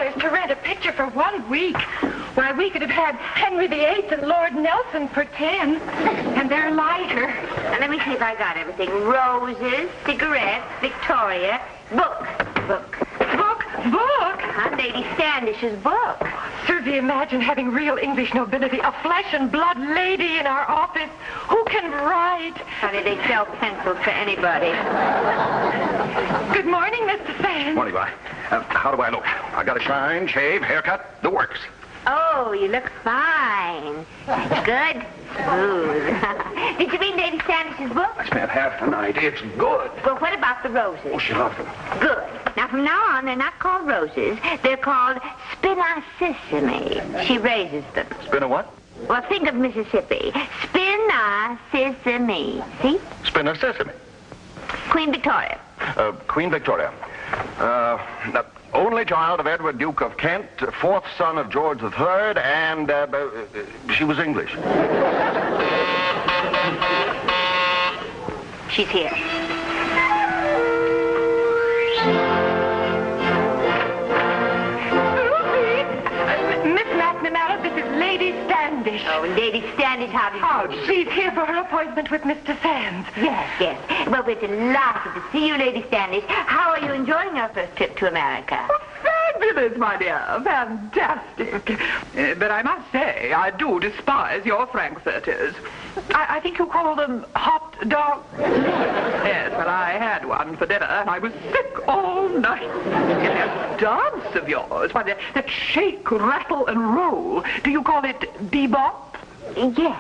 $10 to rent a picture for 1 week. Why, we could have had Henry VIII and Lord Nelson for 10. And they're lighter. Now, let me see if I got everything. Roses, cigarettes, Victoria, book. Book? Lady Standish's book. Susie, imagine having real English nobility, a flesh and blood lady in our office who can write. Honey, they sell pencils for anybody. Good morning, Mr. Sands. Morning, Vi. How do I look? I got a shine, shave, haircut, the works. Oh, you look fine. Good. Smooth. Did you read Lady Standish's book? I spent half the night. It's good. Well, what about the roses? Oh, she loves them. Good. Now, from now on, they're not called roses. They're called spinacissimi. She raises them. Spin a what? Well, think of Mississippi. Spinacissimi. See? Spin a sesame. Queen Victoria. Queen Victoria. The only child of Edward, Duke of Kent, fourth son of George III, and she was English. She's here. Miss McNamara, this is Lady Standish. Oh, Lady Standish, how do you do? She's here for her appointment with Mr. Sands. Yes. Well, we're delighted to see you, Lady Standish. How are you enjoying your first trip to America? Fabulous, my dear. Fantastic. But I must say, I do despise your frankfurters. I think you call them hot dogs. Yes, but I had one for dinner, and I was sick all night. And that dance of yours, why, that shake, rattle, and roll, do you call it bebop? Yes.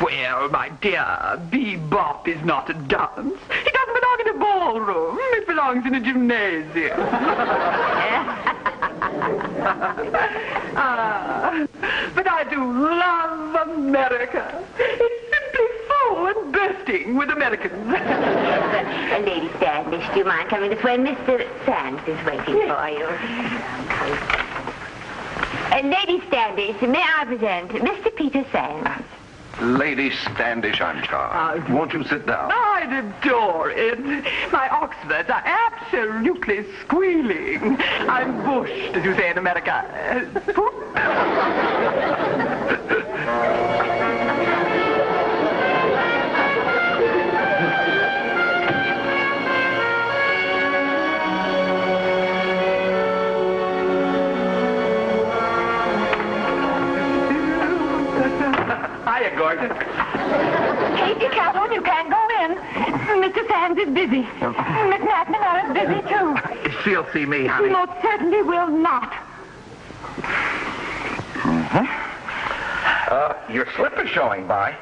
Well, my dear, bebop is not a dance. It doesn't belong in a ballroom. It belongs in a gymnasium. But I do love America. It's simply full and bursting with Americans. Lady Standish, do you mind coming this way? Mr. Sands is waiting for you. Lady Standish, may I present Mr. Peter Sands? Lady Standish, I'm charmed. Won't you sit down? I'd adore it. My Oxfords are absolutely squealing. I'm bushed, as you say in America. Hiya, Gordon. Katie, Calhoun, you can't go in. Mr. Sands is busy. Miss McNamara is busy, too. She'll see me, honey. She most certainly will not. Your slip is showing, Vi.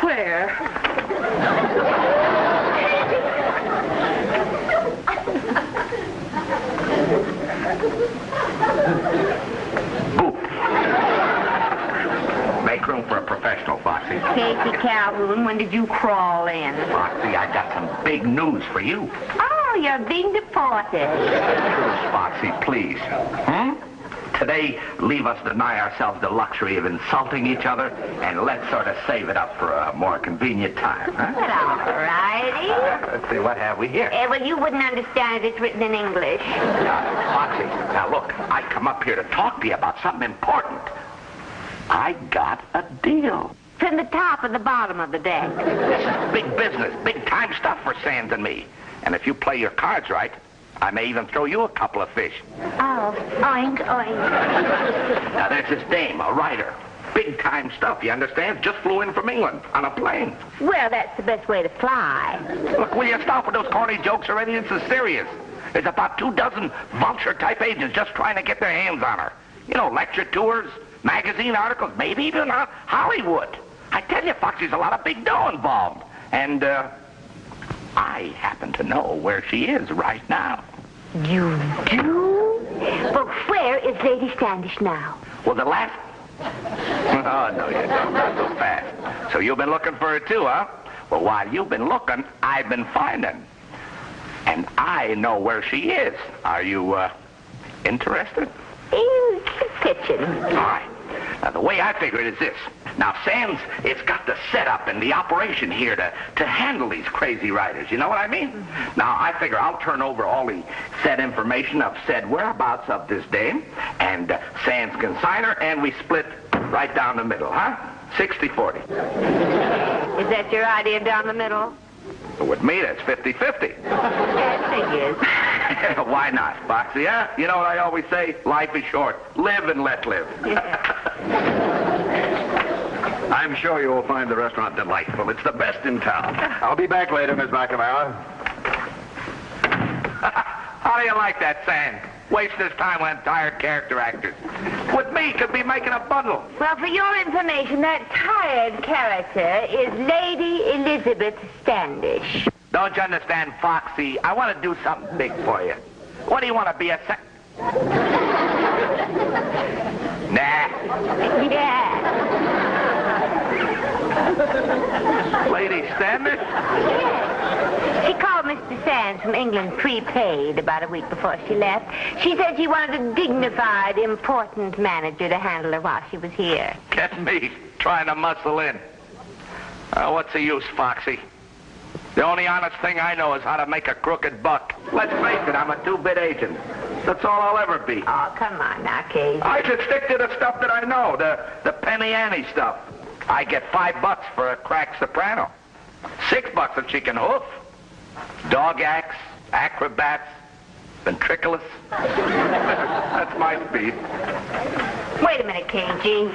Where? Make room for a professional, Foxy. Katie Calhoun, when did you crawl in? Foxy, I got some big news for you. Oh, you're being deported. Truce, Foxy, please. Today, leave us deny ourselves the luxury of insulting each other, and let's sort of save it up for a more convenient time, huh? Well, all righty. Let's see, what have we here? Well, you wouldn't understand it. It's written in English. Foxy, now look, I come up here to talk to you about something important. I got a deal. From the top and the bottom of the deck. This is big business, big-time stuff for Sands and me. And if you play your cards right, I may even throw you a couple of fish. Oh, oink, oink. Now, there's this dame, a writer. Big-time stuff, you understand? Just flew in from England on a plane. Well, that's the best way to fly. Look, will you stop with those corny jokes already? This is serious. There's about 24 vulture-type agents just trying to get their hands on her. You know, lecture tours, magazine articles, maybe even Hollywood. I tell you, Foxy's a lot of big dough involved. And, I happen to know where she is right now. You do? But where is Lady Standish now? Well, the last... Oh, no, you don't. Not so fast. So you've been looking for her, too, huh? Well, while you've been looking, I've been finding. And I know where she is. Are you, interested? In the kitchen. All right. Now, the way I figure it is this. Now, Sands, it's got the setup and the operation here to handle these crazy riders. You know what I mean? Mm-hmm. Now, I figure I'll turn over all the said information of said whereabouts of this dame, and Sands can sign her, and we split right down the middle, huh? 60-40. Is that your idea, down the middle? With me, that's 50-50. That figures. Why not, Foxy, huh? You know what I always say? Life is short. Live and let live. I'm sure you will find the restaurant delightful. It's the best in town. I'll be back later, Miss McNamara. How do you like that, Sands? Waste his time on tired character actors. With me, could be making a bundle. Well, for your information, that tired character is Lady Elizabeth Standish. Don't you understand, Foxy? I want to do something big for you. What do you want to be, a Nah. Yeah. Lady Standish? Yes. She called Mr. Sands from England prepaid about a week before she left. She said she wanted a dignified, important manager to handle her while she was here. Get me trying to muscle in. What's the use, Foxy? The only honest thing I know is how to make a crooked buck. Let's face it, I'm a two-bit agent. That's all I'll ever be. Oh, come on now, Cagey. I should stick to the stuff that I know, the Penny Annie stuff. I get $5 for a cracked soprano. $6 if she can hoof. Dog acts, acrobats, ventriculus. That's my speed. Wait a minute, Cagey.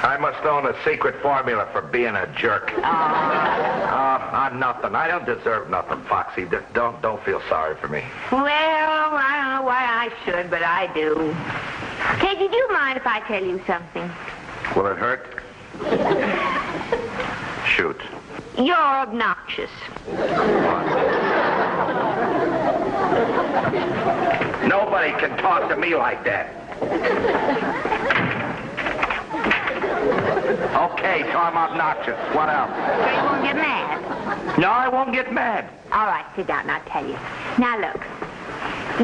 I must own a secret formula for being a jerk. I'm nothing. I don't deserve nothing, Foxy. Don't feel sorry for me. Well, I don't know why I should, but I do. Cagey, do you mind if I tell you something? Will it hurt? Shoot. You're obnoxious. Nobody can talk to me like that. Okay, so I'm obnoxious. What else? So you won't get mad? No, I won't get mad. All right, sit down and I'll tell you. Now, look.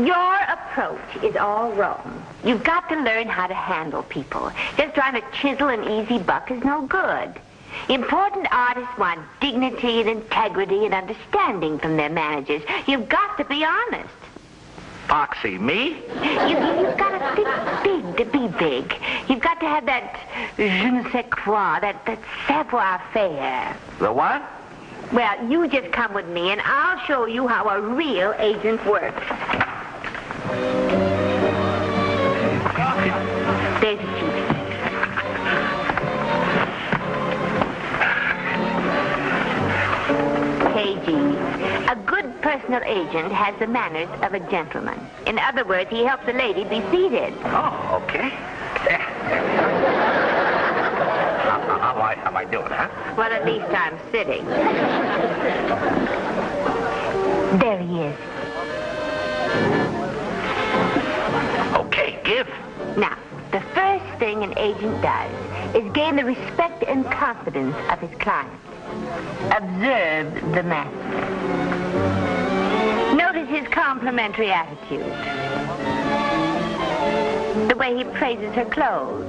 Your approach is all wrong. You've got to learn how to handle people. Just trying to chisel an easy buck is no good. Important artists want dignity and integrity and understanding from their managers. You've got to be honest. Foxy, me? You've got to think big to be big. You've got to have that je ne sais quoi, that savoir-faire. The what? Well, you just come with me and I'll show you how a real agent works. There's a seat. Cagey, a good personal agent has the manners of a gentleman. In other words, he helps a lady be seated. Oh, okay. How am I doing, huh? Well, at least I'm sitting. There he is. Okay, give. Now, the first thing an agent does is gain the respect and confidence of his client. Observe the master. Notice his complimentary attitude. The way he praises her clothes,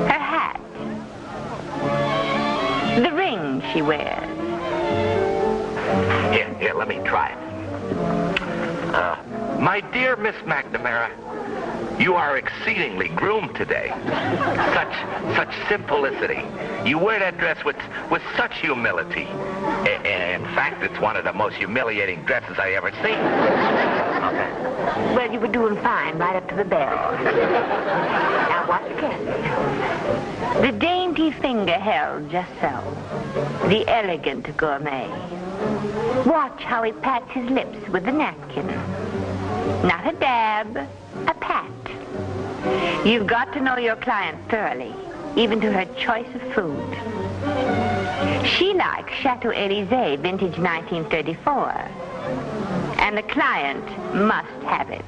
her hat, the ring she wears. Here, let me try it. My dear Miss McNamara, you are exceedingly groomed today. Such simplicity. You wear that dress with such humility. In fact, it's one of the most humiliating dresses I ever seen. Okay. Well, you were doing fine right up to the bell. Now watch carefully. The dainty finger held just so. The elegant gourmet. Watch how he pats his lips with the napkin. Not a dab, a pat. You've got to know your client thoroughly, even to her choice of food. She likes Chateau Elysee, vintage 1934. And the client must have it.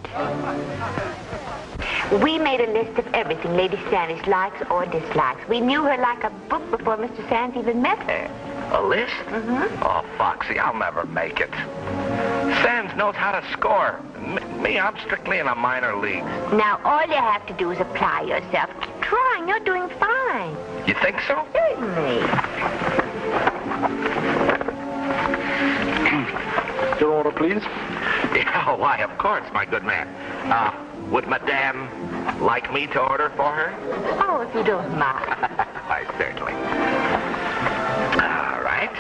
We made a list of everything Lady Standish likes or dislikes. We knew her like a book before Mr. Sands even met her. A list? Mm-hmm. Oh, Foxy, I'll never make it. Sands knows how to score. Me, I'm strictly in the minor leagues. Now, all you have to do is apply yourself. Keep trying. You're doing fine. You think so? Certainly. Your order, please. Yeah, why, of course, my good man. Would Madame like me to order for her? Oh, if you don't mind. Why, certainly. All right.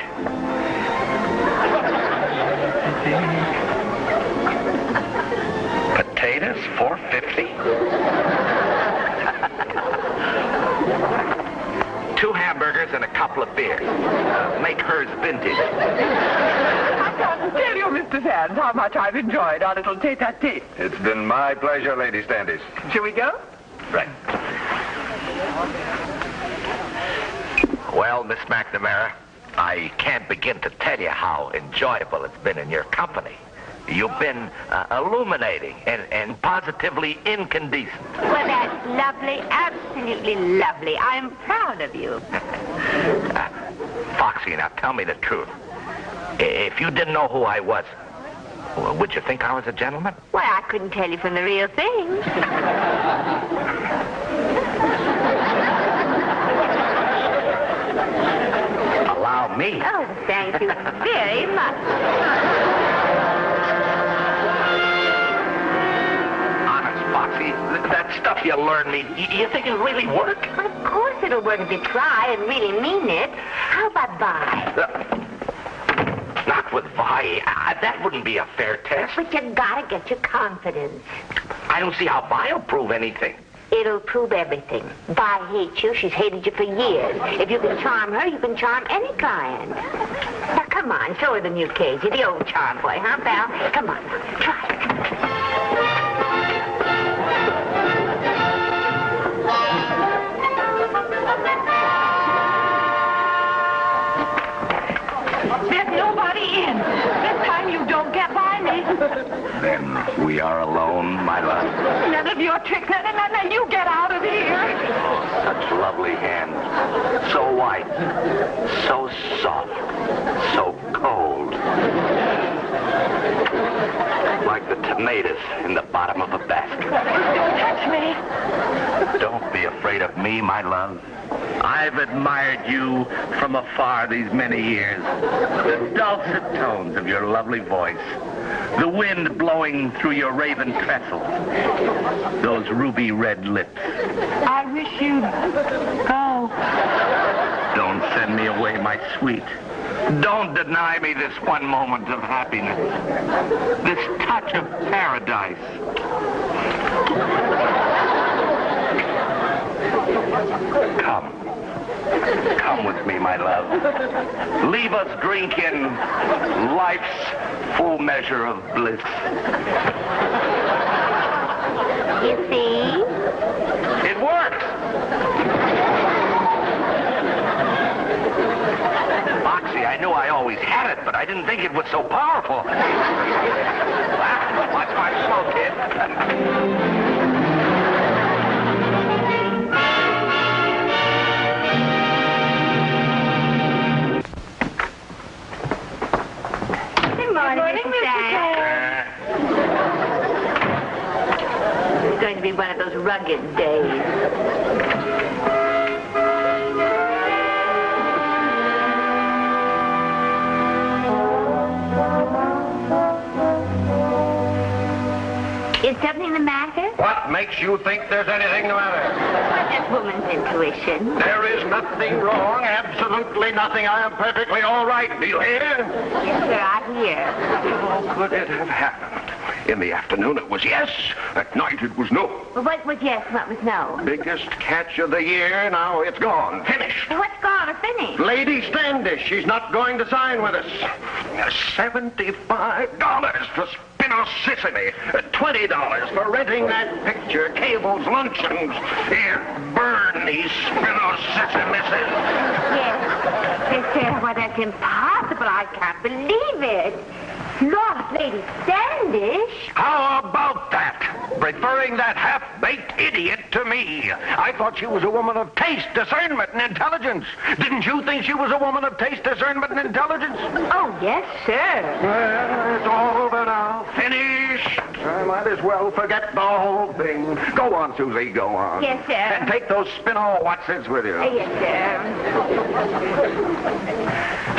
Potatoes, $4.50. 2 hamburgers and a couple of beers. Make hers vintage. I can't tell you, Mr. Sands, how much I've enjoyed our little tete-a-tete. It's been my pleasure, Lady Standish. Shall we go? Right. Well, Miss McNamara, I can't begin to tell you how enjoyable it's been in your company. You've been illuminating and positively incandescent. Well, that's lovely. Absolutely lovely. I'm proud of you. Foxy, now tell me the truth. If you didn't know who I was, would you think I was a gentleman? Well, I couldn't tell you from the real thing. Allow me. Oh, thank you very much. Honest, Foxy, that stuff you learned me, you think it'll really work? Of course it'll work if you try and really mean it. How about Vi? Not with Vi. That wouldn't be a fair test. But you gotta get your confidence. I don't see how Vi'll prove anything. It'll prove everything. Vi hates you. She's hated you for years. If you can charm her, you can charm any client. Now, come on. Show her the new Cagey, the old charm boy, huh, Val? Come on. Try it. There's nobody in. This time you don't get by me. Then we are alone, my love. None of your tricks. No, you get out of here. Oh, such lovely hands. So white. So soft. So cold. Like the tomatoes in the bottom of a basket. Don't touch me. Don't be afraid of me, my love. I've admired you from afar these many years. The dulcet tones of your lovely voice. The wind blowing through your raven trestle. Those ruby red lips. I wish you'd go. Don't send me away, my sweet. Don't deny me this one moment of happiness. This touch of paradise. Come. Come with me, my love. Leave us drink in life's full measure of bliss. You see? It works. Foxy, I knew I always had it, but I didn't think it was so powerful. Watch my smoke, kid. Good morning, Mr. Sands. It's going to be one of those rugged days. Is something the matter? What makes you think there's anything the matter? Well, just woman's intuition. There is nothing wrong, absolutely nothing. I am perfectly all right. Do you hear? Yes, sir, I hear. How could it have happened? In the afternoon it was yes. At night it was no. Well, what was yes and what was no? Biggest catch of the year. Now it's gone. Finished. Well, what's gone or finished? Lady Standish, she's not going to sign with us. $75 for Spinosissime. $20 for renting that picture, Cable's Luncheons. Here, burn these Spinosissimises. Yes. Yes, sir. Well, that's impossible. I can't believe it. Lord, Lady Standish. How about that? Preferring that half-baked idiot to me. I thought she was a woman of taste, discernment, and intelligence. Didn't you think she was a woman of taste, discernment, and intelligence? Oh, yes, sir. Well, it's all over now. Finished. I might as well forget the whole thing. Go on, Susie, go on. Yes, sir. And take those spin-all-watsits with you. Yes, sir.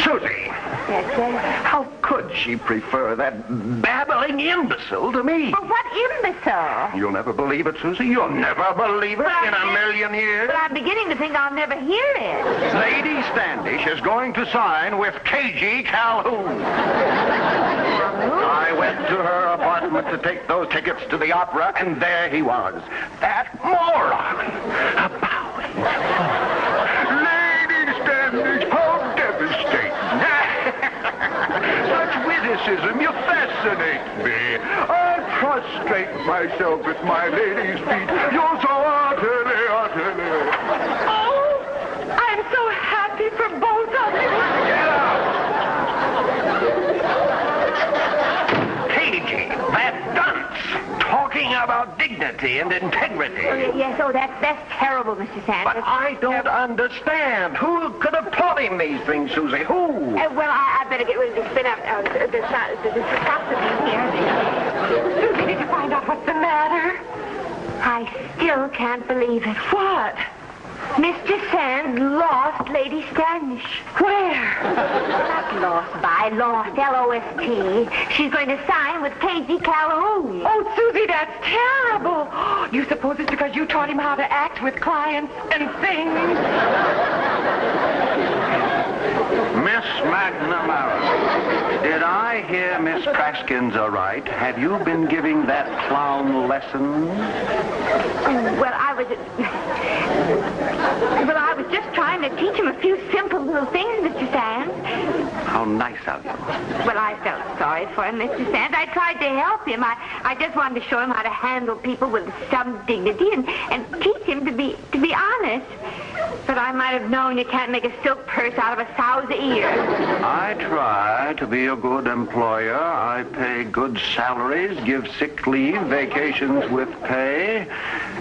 Susie, Yes, sir. how could she prefer that babbling imbecile to me? But what imbecile? You'll never believe it, Susie. You'll never believe it in a million years. But I'm beginning to think I'll never hear it. Lady Standish is going to sign with Cagey Calhoun. I went to her apartment to take those tickets to the opera, and there he was. That moron. Bowing. Lady Standish, how devastating. Such witticism, you fascinate me. I prostrate myself at my lady's feet. You're so utterly. Oh, I'm so happy for both of you. Get out! Cagey, that dunce, talking about dignity and integrity. Yes, that's terrible, Mr. Sanders. But I don't understand. Who could have taught him these things, Susie? Who? Well, I better get rid of this spin up. The philosophy here. Susie, did you find out what's the matter? I still can't believe it. What? Mr. Sands lost Lady Standish. Where? Not lost by, lost, L-O-S-T. She's going to sign with Cagey Calhoun. Oh, Susie, that's terrible. You suppose it's because you taught him how to act with clients and things? Miss McNamara, did I hear Miss Craskins aright? Have you been giving that clown lessons? Well, I was just trying to teach him a few simple little things, Mr. Sands. How nice of you. Well, I felt sorry for him, Mr. Sands. I tried to help him. I just wanted to show him how to handle people with some dignity and teach him to be honest. But I might have known you can't make a silk purse out of a sow's ear. I try to be a good employer. I pay good salaries, give sick leave, vacations with pay.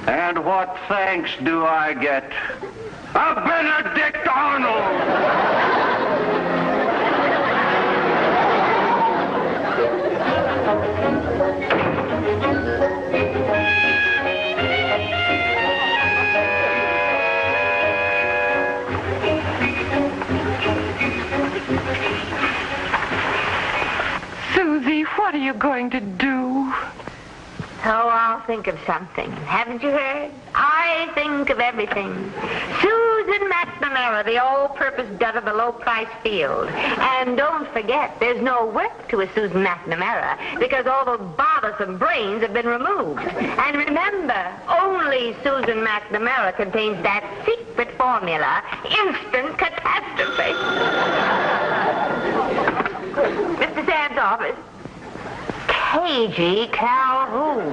And what thanks do I get? A Benedict Arnold! Susie, what are you going to do? Oh, I'll think of something. Haven't you heard? I think of everything. Susan McNamara, the all-purpose dud of the low-price field. And don't forget, there's no work to a Susan McNamara because all those bothersome brains have been removed. And remember, only Susan McNamara contains that secret formula, instant catastrophe. Mr. Sands' office. Cagey Calhoun.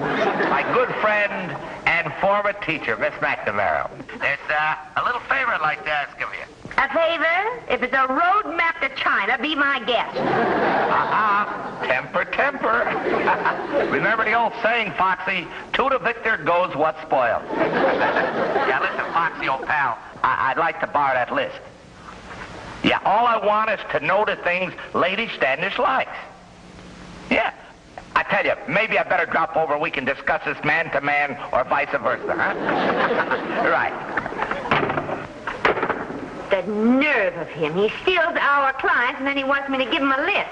My good friend and former teacher, Miss McNamara. There's a little favor I'd like to ask of you. A favor? If it's a road map to China, be my guest. Temper. Remember the old saying, Foxy, to the victor goes what's spoiled. Yeah, listen, Foxy, old pal, I'd like to borrow that list. Yeah, all I want is to know the things Lady Standish likes. Yeah. I tell you, maybe I better drop over and we can discuss this man to man or vice versa, huh? Right. The nerve of him. He steals our clients and then he wants me to give him a list.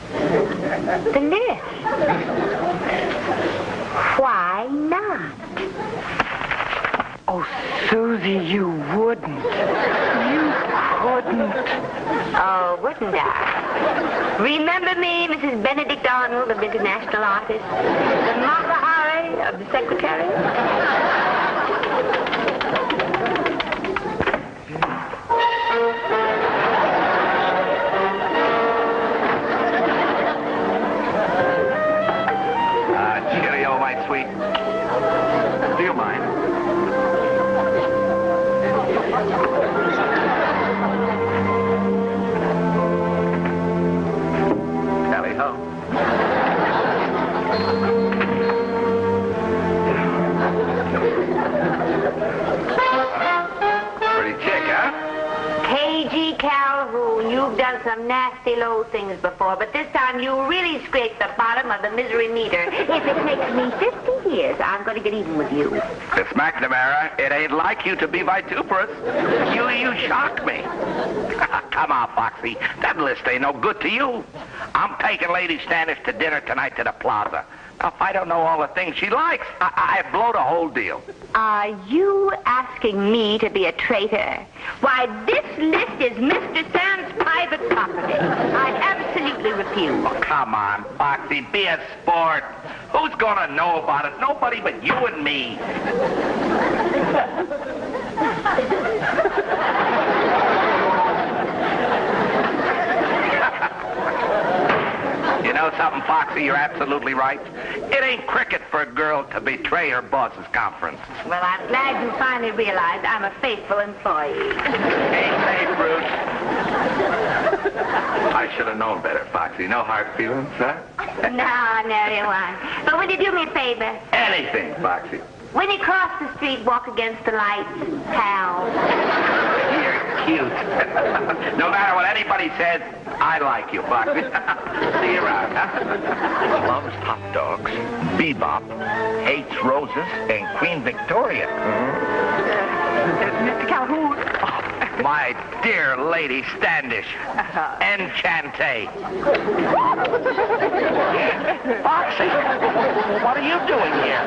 The list. Why not? Oh, Susie, you wouldn't. You couldn't. Oh, wouldn't I? Remember me, Mrs. Benedict Arnold of International Artists? The Mata Hari of the Secretary? Cheerio, my sweet. Do you mind? Tally ho. Pretty chick, huh? Cagey Calhoun, you've done done some nasty low things before, but this time you really scraped the bottom of the misery meter. If it takes me 50 years, I'm going to get even with you. Miss McNamara, it ain't like you to be vituperous. You shocked me. Come on, Foxy. That list ain't no good to you. I'm taking Lady Standish to dinner tonight to the plaza. Now, if I don't know all the things she likes, I blow the whole deal. Are you asking me to be a traitor? Why, this list is Mr. Sam's private property. I absolutely refuse. Oh, come on, Foxy, be a sport. Who's gonna know about it? Nobody but you and me. You know something, Foxy? You're absolutely right. It ain't cricket for a girl to betray her boss's conference. Well, I'm glad you finally realized I'm a faithful employee. Ain't they, Bruce? I should have known better, Foxy. No hard feelings, huh? No, you won't. But will you do me a favor? Anything, Foxy. When you cross the street, walk against the lights, pal. You're cute. No matter what anybody says, I like you, Foxy. See you around, huh? Loves hot dogs, bebop, hates roses, and Queen Victoria. Mr. Calhoun. Oh, my dear Lady Standish. Enchante. Foxy, what are you doing here?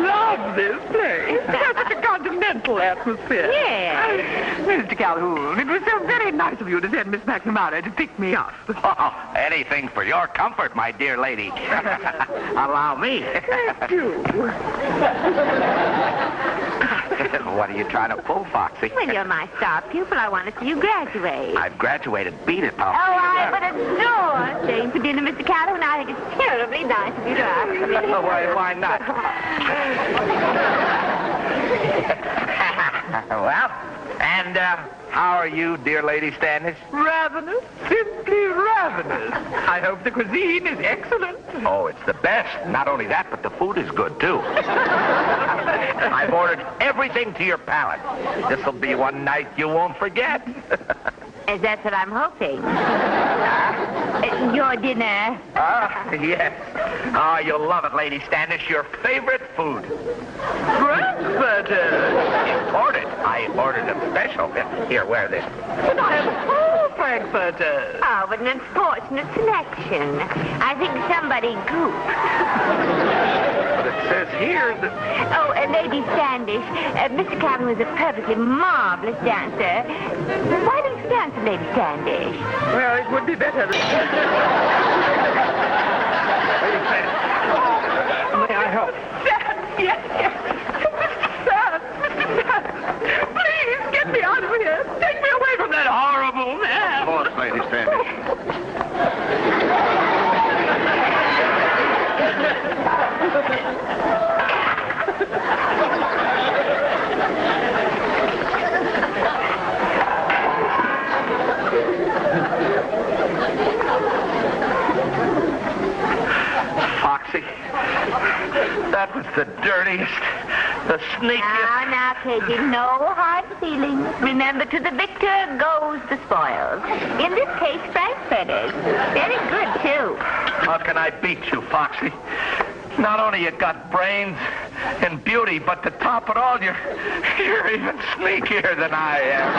Love this place. It has such a continental atmosphere. Yes. Mr. Calhoun, it was so very nice of you to send Miss McNamara to pick me up. Oh, anything for your comfort, my dear lady. Allow me. Thank you. What are you trying to pull, Foxy? Well, you're my star pupil. I want to see you graduate. I've graduated. Beat it, Pop. Oh, I would adore staying for dinner, Mr. Calhoun. I think it's terribly nice of you to ask me. Why not? Well, and how are you, dear Lady Standish? Ravenous. Simply ravenous. I hope the cuisine is excellent. Oh, it's the best. Not only that, but the food is good, too. I've ordered everything to your palate. This'll be one night you won't forget. That's what I'm hoping. Your dinner. Yes. Oh, you'll love it, Lady Standish. Your favorite food. Frankfurters. Imported. I ordered them special. Here, wear this. But I have 4 Frankfurters. Oh, what an unfortunate selection. I think somebody goofed. But it says here that... Oh, Lady Standish, Mr. Calhoun is a perfectly marvelous dancer. Why don't you dance with Lady Standish? Well, it would be better. May I help? Yes. Mr. Sand, please get me out of here. Take me away from that horrible man. Of course, Lady Standish. Foxy, that was the dirtiest, the sneakiest... Now, Cagey, no hard feelings. Remember, to the victor goes the spoils. In this case, Frankfurters. Very good, too. How can I beat you, Foxy? Not only you got brains and beauty, but to top it all, you're even sneakier than I am.